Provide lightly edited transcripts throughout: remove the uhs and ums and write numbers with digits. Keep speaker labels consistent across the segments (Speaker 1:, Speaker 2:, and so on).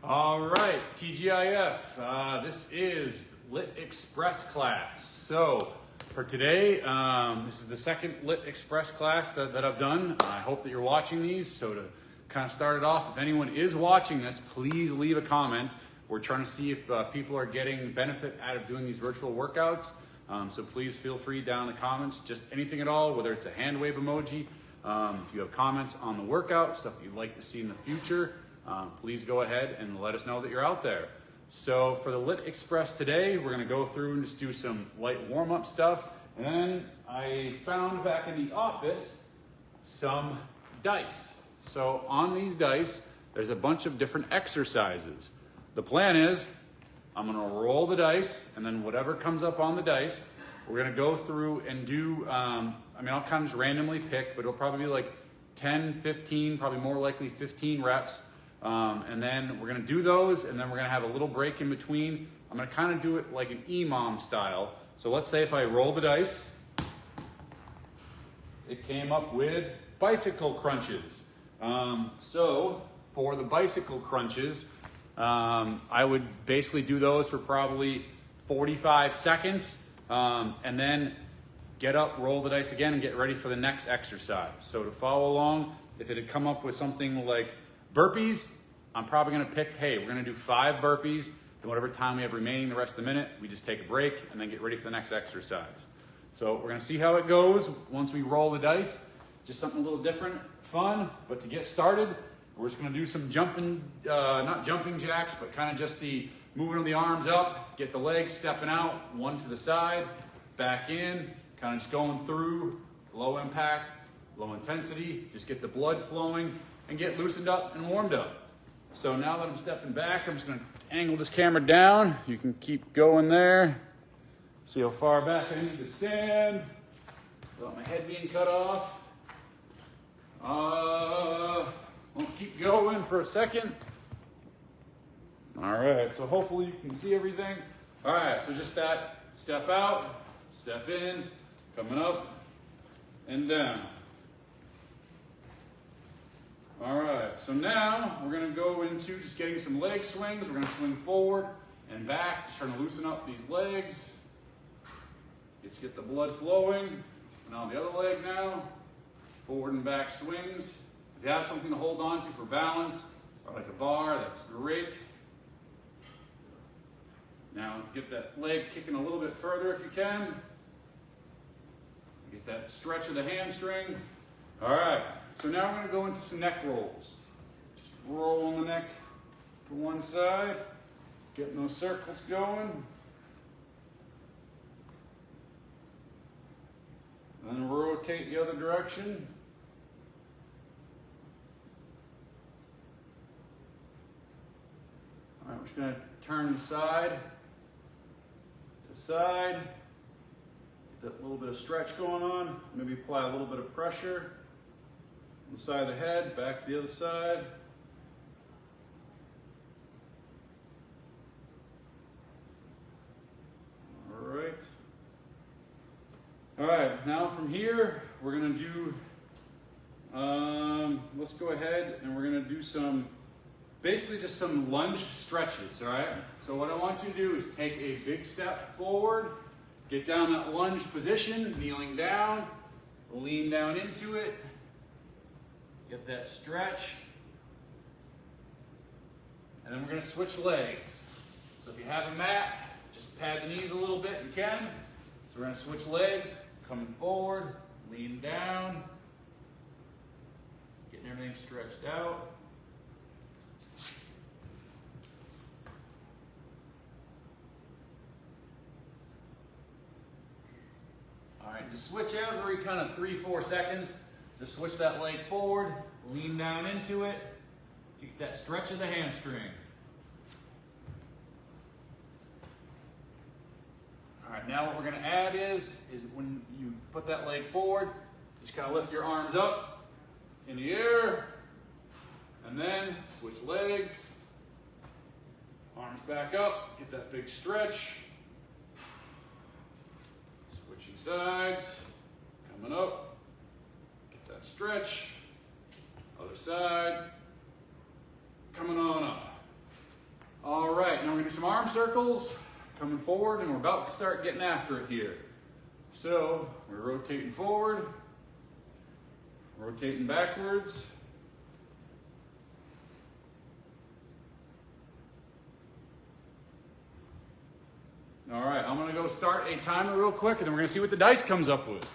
Speaker 1: All right, TGIF, this is LIIT Express class. So for today, this is the second LIIT Express class that I've done. I hope that you're watching these. So to kind of start it off, if anyone is watching this, please leave a comment. We're trying to see if people are getting benefit out of doing these virtual workouts. So please feel free down in the comments, just anything at all, whether it's a hand wave emoji, if you have comments on the workout, stuff you'd like to see in the future, please go ahead and let us know that you're out there. So for the LIIT Express today, we're gonna go through and just do some light warm-up stuff. And then I found back in the office some dice. So on these dice, there's a bunch of different exercises. The plan is, I'm gonna roll the dice, and then whatever comes up on the dice, we're gonna go through and do, I'll kind of just randomly pick, but it'll probably be like 10, 15, probably more likely 15 reps. And then we're gonna do those, and then we're gonna have a little break in between. I'm gonna kind of do it like an EMOM style. So let's say if I roll the dice, it came up with bicycle crunches. So for the bicycle crunches, I would basically do those for probably 45 seconds, and then get up, roll the dice again, and get ready for the next exercise. So to follow along, if it had come up with something like burpees, I'm probably gonna pick, hey, we're gonna do 5 burpees, then whatever time we have remaining the rest of the minute, we just take a break and then get ready for the next exercise. So we're gonna see how it goes once we roll the dice. Just something a little different, fun, but to get started, we're just gonna do some jumping, not jumping jacks, but kind of just the moving of the arms up, get the legs stepping out, one to the side, back in, kind of just going through, low impact, low intensity, just get the blood flowing and get loosened up and warmed up. So now that I'm stepping back, I'm just gonna angle this camera down. You can keep going there. See how far back I need to stand without my head being cut off. We'll keep going for a second. All right, so hopefully you can see everything. All right, so just that, step out, step in, coming up and down. All right, so now we're gonna go into just getting some leg swings. We're gonna swing forward and back, just trying to loosen up these legs. Just get the blood flowing. And on the other leg now, forward and back swings. If you have something to hold on to for balance, or like a bar, that's great. Now get that leg kicking a little bit further if you can. Get that stretch of the hamstring. All right, so now we're gonna go into some neck rolls. Just rolling the neck to one side, getting those circles going. And then rotate the other direction. All right, we're just gonna turn side to side. Get that little bit of stretch going on. Maybe apply a little bit of pressure on the side of the head, back to the other side. All right. All right, now from here, we're gonna do, let's go ahead and we're gonna do some, basically just some lunge stretches, all right? So what I want you to do is take a big step forward, get down that lunge position, kneeling down, lean down into it, get that stretch, and then we're gonna switch legs. So if you have a mat, just pad the knees a little bit, you can. So we're gonna switch legs, coming forward, lean down, getting everything stretched out. All right, just switch every kind of 3-4 seconds. Just switch that leg forward, lean down into it, get that stretch of the hamstring. All right, now what we're gonna add is when you put that leg forward, just kind of lift your arms up in the air, and then switch legs, arms back up, get that big stretch, switching sides, coming up, get that stretch, other side, coming on up. do some arm circles, coming forward, and we're about to start getting after it here. So we're rotating forward, rotating backwards. All right, I'm gonna go start a timer real quick, and then we're gonna see what the dice comes up with.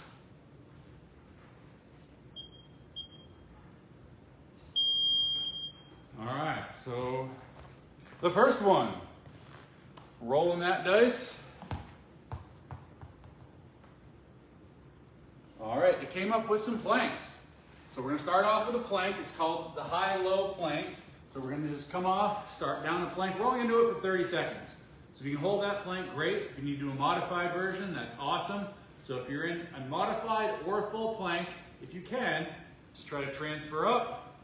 Speaker 1: All right, so the first one, rolling that dice. All right, it came up with some planks. So we're gonna start off with a plank. It's called the high-low plank. So we're gonna just come off, start down a plank. We're only gonna do it for 30 seconds. So if you can hold that plank, great. If you need to do a modified version, that's awesome. So if you're in a modified or a full plank, if you can, just try to transfer up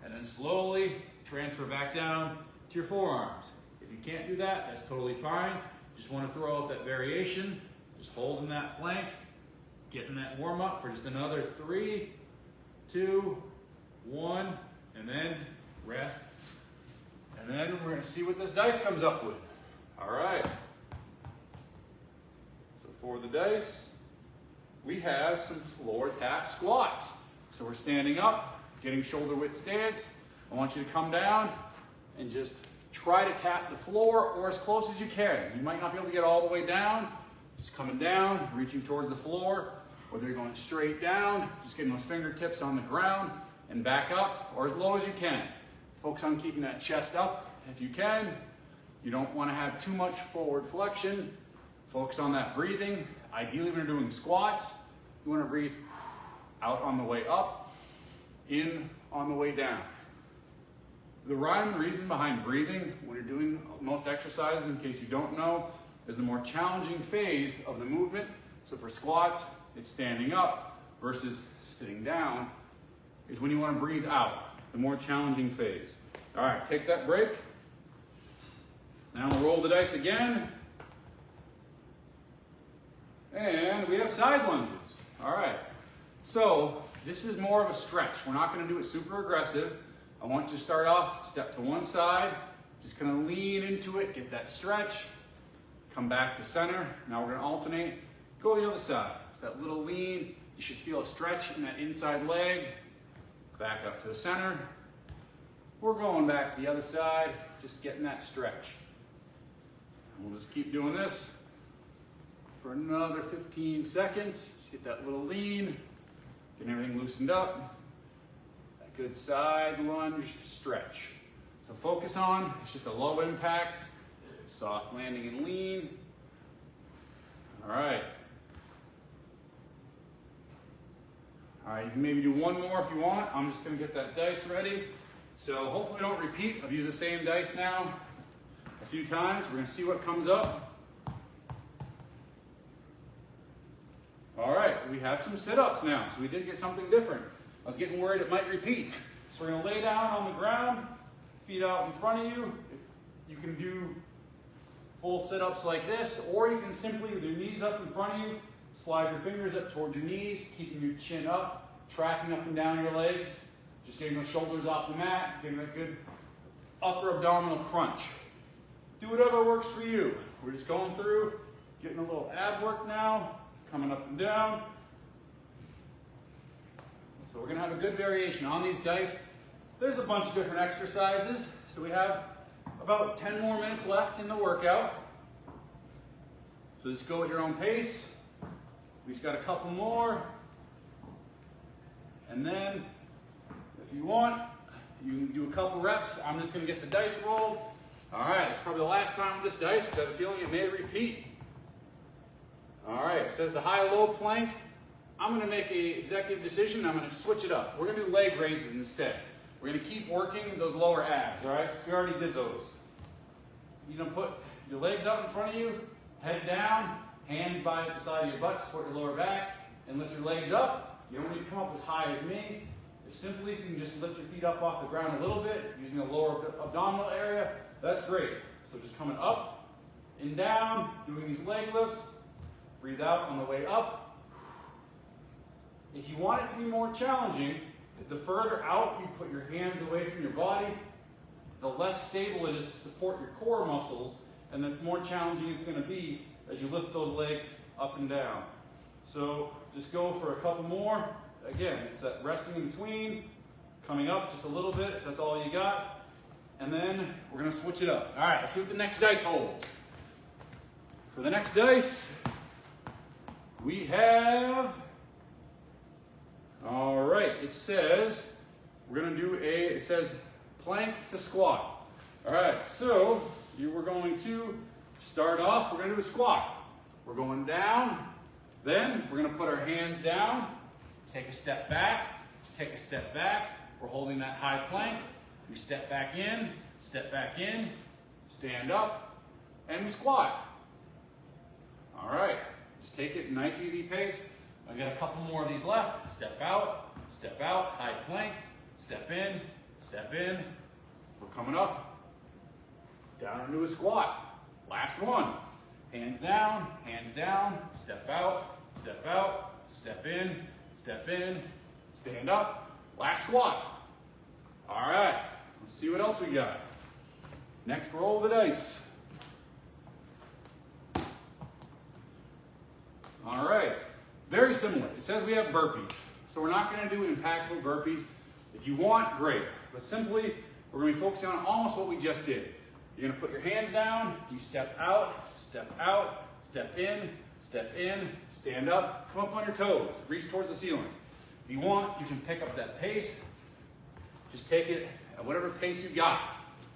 Speaker 1: and then slowly transfer back down to your forearms. If you can't do that, that's totally fine. Just want to throw out that variation, just holding that plank, getting that warm up for just another 3, 2, 1, and then rest. And then we're going to see what this dice comes up with. All right. So for the dice, we have some floor tap squats. So we're standing up, getting shoulder width stance. I want you to come down and just try to tap the floor or as close as you can. You might not be able to get all the way down. Just coming down, reaching towards the floor, whether you're going straight down, just getting those fingertips on the ground and back up, or as low as you can. Focus on keeping that chest up if you can. You don't want to have too much forward flexion. Focus on that breathing. Ideally, when you're doing squats, you want to breathe out on the way up, in on the way down. The rhyme and reason behind breathing when you're doing most exercises, in case you don't know, is the more challenging phase of the movement. So for squats, it's standing up versus sitting down, is when you want to breathe out, the more challenging phase. All right, take that break. Now we'll roll the dice again. And we have side lunges. All right. So this is more of a stretch. We're not going to do it super aggressive. I want you to start off, step to one side, just kind of lean into it, get that stretch, come back to center. Now we're going to alternate, go to the other side. It's that little lean. You should feel a stretch in that inside leg. Back up to the center. We're going back to the other side, just getting that stretch. We'll just keep doing this for another 15 seconds. Just get that little lean, getting everything loosened up. That good side lunge stretch. So focus on, it's just a low impact, soft landing and lean. All right. All right, you can maybe do one more if you want. I'm just gonna get that dice ready. So hopefully don't repeat. I've used the same dice now a few times. We're gonna see what comes up. All right, we have some sit-ups now. So we did get something different. I was getting worried it might repeat. So we're gonna lay down on the ground, feet out in front of you. You can do full sit-ups like this, or you can simply, with your knees up in front of you, slide your fingers up towards your knees, keeping your chin up, tracking up and down your legs, just getting the shoulders off the mat, getting a good upper abdominal crunch. Do whatever works for you. We're just going through, getting a little ab work now, coming up and down. So we're gonna have a good variation on these dice. There's a bunch of different exercises. So we have about 10 more minutes left in the workout. So just go at your own pace. We just got a couple more. And then, if you want, you can do a couple reps. I'm just gonna get the dice rolled. All right, it's probably the last time with this dice because I have a feeling it may repeat. All right, it says the high-low plank. I'm gonna make an executive decision. I'm gonna switch it up. We're gonna do leg raises instead. We're gonna keep working those lower abs, all right? We already did those. You're gonna put your legs out in front of you, head down, hands by the side of your butt, support your lower back, and lift your legs up. You don't need to come up as high as me. Simply, if you can just lift your feet up off the ground a little bit, using the lower abdominal area, that's great. So just coming up and down, doing these leg lifts. Breathe out on the way up. If you want it to be more challenging, the further out you put your hands away from your body, the less stable it is to support your core muscles, and the more challenging it's going to be as you lift those legs up and down. So just go for a couple more. Again, it's that resting in between, coming up just a little bit if that's all you got, and then we're going to switch it up. All right, let's see what the next dice holds. For the next dice, we have, all right, it says, we're going to do it says plank to squat. All right, so we're going to start off, we're going to do a squat. We're going down, then we're going to put our hands down, take a step back, we're holding that high plank, we step back in, stand up, and we squat. All right, just take it nice, easy pace. I've got a couple more of these left. Step out, high plank, step in. We're coming up, down into a squat. Last one. Hands down, step out, step in, stand up. Last squat. All right, let's see what else we got. Next roll of the dice. All right, very similar. It says we have burpees, so we're not going to do impactful burpees. If you want, great, but simply we're going to be focusing on almost what we just did. You're going to put your hands down, you step out, step in, stand up, come up on your toes, reach towards the ceiling. If you want, you can pick up that pace. Just take it at whatever pace you got.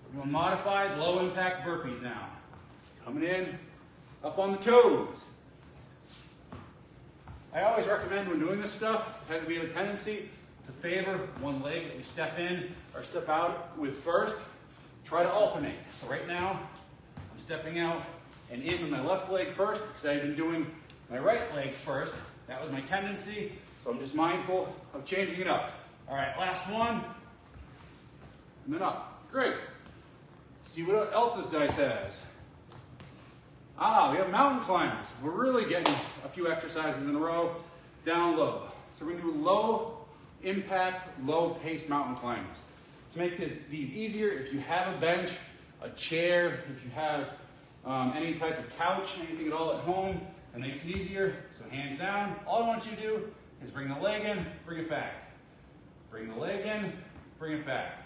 Speaker 1: We're doing modified low impact burpees now. Coming in, up on the toes. I always recommend when doing this stuff, we have a tendency to favor one leg that we step in or step out with first. Try to alternate. So right now, I'm stepping out and in with my left leg first because I've been doing my right leg first. That was my tendency, so I'm just mindful of changing it up. All right, last one, and then up. Great. See what else this dice has. We have mountain climbers. We're really getting a few exercises in a row, down low. So we're gonna do low impact, low pace mountain climbers. To make these easier, if you have a bench, a chair, if you have any type of couch, anything at all at home, that makes it easier. So hands down. All I want you to do is bring the leg in, bring it back. Bring the leg in, bring it back.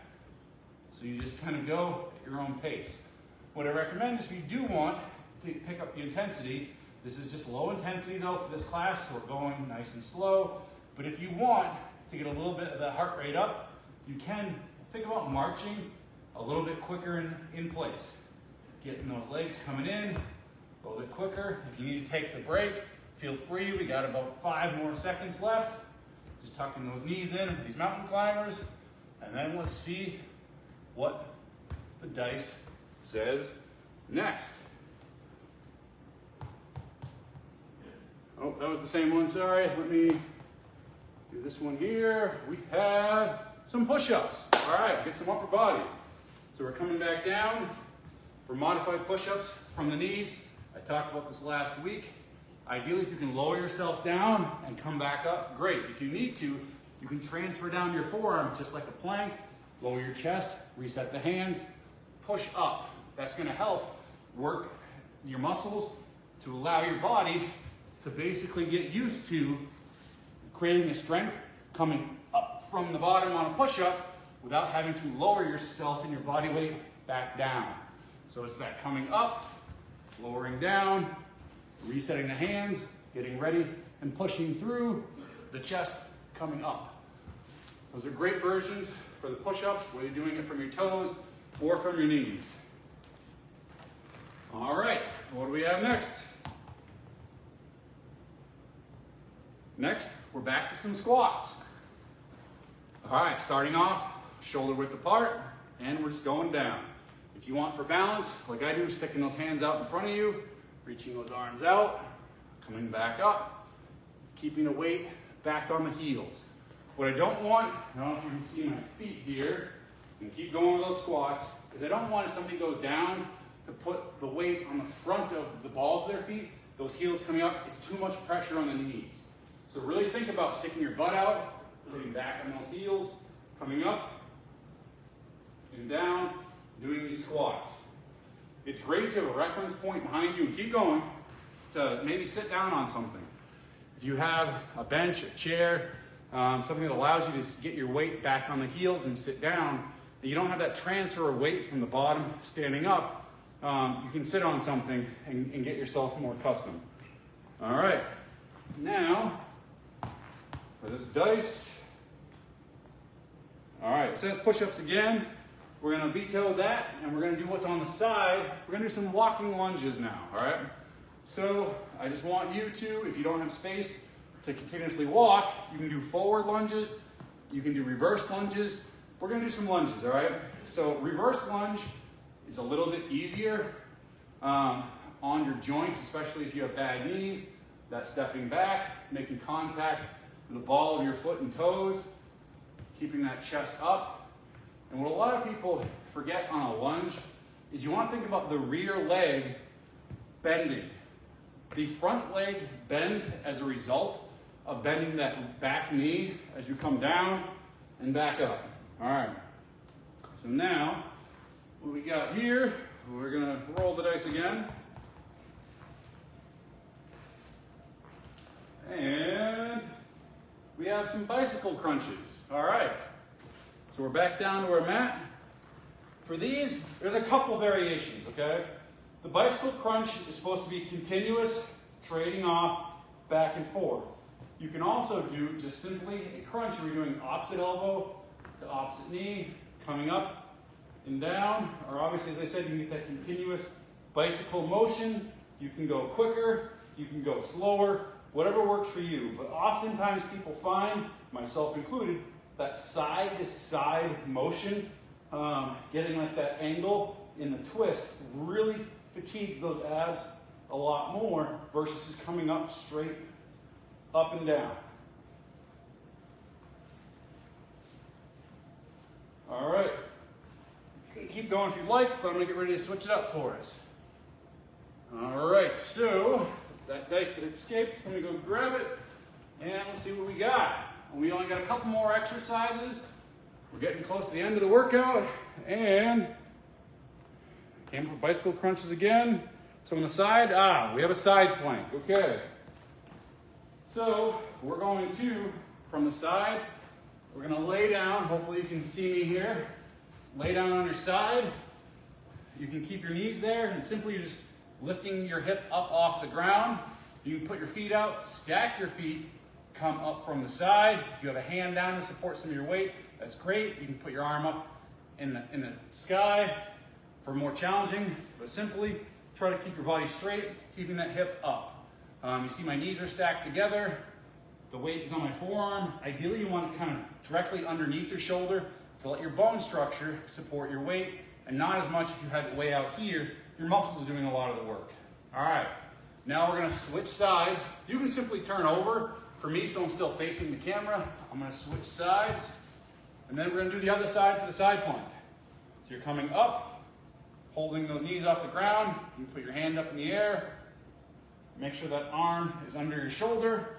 Speaker 1: So you just kind of go at your own pace. What I recommend is if you do want to pick up the intensity, this is just low intensity though for this class, so we're going nice and slow. But if you want to get a little bit of the heart rate up, you can think about marching a little bit quicker in place. Getting those legs coming in a little bit quicker. If you need to take the break, feel free. We got about 5 more seconds left. Just tucking those knees in, these mountain climbers. And then let's see what the dice says next. Oh, that was the same one, sorry. Let me do this one here. We have some push-ups. All right, get some upper body. So we're coming back down for modified push-ups from the knees. I talked about this last week. Ideally, if you can lower yourself down and come back up, great. If you need to, you can transfer down your forearms just like a plank, lower your chest, reset the hands, push up. That's gonna help work your muscles to allow your body to basically get used to creating the strength coming up from the bottom on a push-up without having to lower yourself and your body weight back down. So it's that coming up, lowering down, resetting the hands, getting ready, and pushing through the chest coming up. Those are great versions for the push-ups, whether you're doing it from your toes or from your knees. All right, what do we have next? Next, we're back to some squats. All right, starting off, shoulder width apart, and we're just going down. If you want for balance, like I do, sticking those hands out in front of you, reaching those arms out, coming back up, keeping the weight back on the heels. What I don't want, I don't know if you can see my feet here, and keep going with those squats, is I don't want if somebody goes down to put the weight on the front of the balls of their feet, those heels coming up, it's too much pressure on the knees. So really think about sticking your butt out, putting back on those heels, coming up and down, doing these squats. It's great if you have a reference point behind you, and keep going, to maybe sit down on something. If you have a bench, a chair, something that allows you to get your weight back on the heels and sit down, and you don't have that transfer of weight from the bottom standing up, you can sit on something and get yourself more accustomed. All right, now for this dice. All right, it says push-ups again. We're gonna veto that, and we're gonna do what's on the side. We're gonna do some walking lunges now, all right? So I just want you to, if you don't have space to continuously walk, you can do forward lunges, you can do reverse lunges. We're gonna do some lunges, all right? So reverse lunge is a little bit easier on your joints, especially if you have bad knees. That stepping back, making contact with the ball of your foot and toes, keeping that chest up. And what a lot of people forget on a lunge is you want to think about the rear leg bending. The front leg bends as a result of bending that back knee as you come down and back up. All right. So now, what we got here, we're going to roll the dice again. And we have some bicycle crunches. All right. So we're back down to our mat. For these, there's a couple variations, okay? The bicycle crunch is supposed to be continuous, trading off, back and forth. You can also do just simply a crunch where you're doing opposite elbow to opposite knee, coming up and down, or obviously, as I said, you can get that continuous bicycle motion. You can go quicker, you can go slower, whatever works for you. But oftentimes people find, myself included, that side-to-side motion, getting like that angle in the twist, really fatigues those abs a lot more versus just coming up straight up and down. All right. You can keep going if you like, but I'm going to get ready to switch it up for us. All right, so that dice that escaped, let me go grab it, and let's see what we got. We only got a couple more exercises. We're getting close to the end of the workout, and came up with bicycle crunches again. So on the side, we have a side plank, okay. So we're going to, from the side, we're gonna lay down, hopefully you can see me here. Lay down on your side. You can keep your knees there, and simply you're just lifting your hip up off the ground. You can put your feet out, stack your feet, come up from the side. If you have a hand down to support some of your weight, that's great. You can put your arm up in the sky for more challenging, but simply try to keep your body straight, keeping that hip up. You see my knees are stacked together. The weight is on my forearm. Ideally, you want it kind of directly underneath your shoulder to let your bone structure support your weight, and not as much if you have it way out here. Your muscles are doing a lot of the work. All right, now we're gonna switch sides. You can simply turn over. For me, so I'm still facing the camera, I'm gonna switch sides, and then we're gonna do the other side for the side plank. So you're coming up, holding those knees off the ground. You can put your hand up in the air. Make sure that arm is under your shoulder.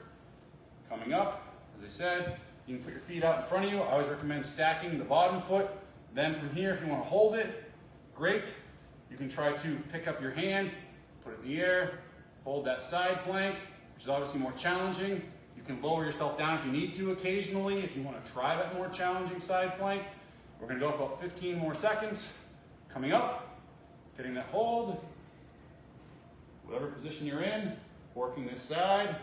Speaker 1: Coming up, as I said, you can put your feet out in front of you. I always recommend stacking the bottom foot. Then from here, if you wanna hold it, great. You can try to pick up your hand, put it in the air, hold that side plank, which is obviously more challenging. You can lower yourself down if you need to occasionally, if you want to try that more challenging side plank. We're going to go for about 15 more seconds. Coming up, getting that hold. Whatever position you're in, working this side.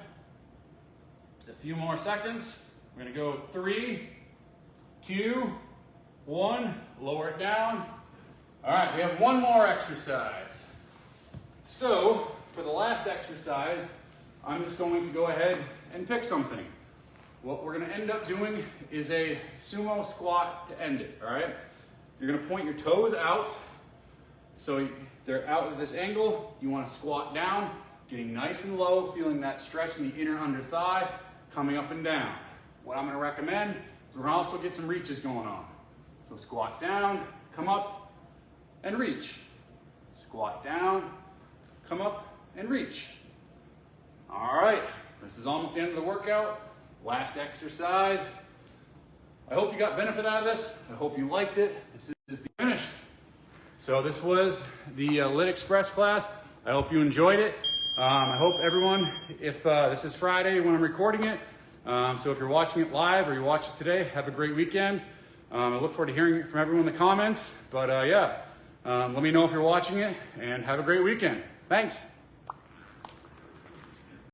Speaker 1: Just a few more seconds. We're going to go 3, 2, 1. Lower it down. All right, we have one more exercise. So, for the last exercise, I'm just going to go ahead and pick something. What we're gonna end up doing is a sumo squat to end it, all right? You're gonna point your toes out, so they're out at this angle. You wanna squat down, getting nice and low, feeling that stretch in the inner under thigh, coming up and down. What I'm gonna recommend is we're gonna also get some reaches going on. So squat down, come up, and reach. Squat down, come up, and reach. All right, this is almost the end of the workout. Last exercise. I hope you got benefit out of this. I hope you liked it. This is the finished. So this was the LIIT Express class. I hope you enjoyed it. I hope everyone, if this is Friday when I'm recording it, so if you're watching it live or you watch it today, have a great weekend. I look forward to hearing from everyone in the comments. But let me know if you're watching it, and have a great weekend. Thanks.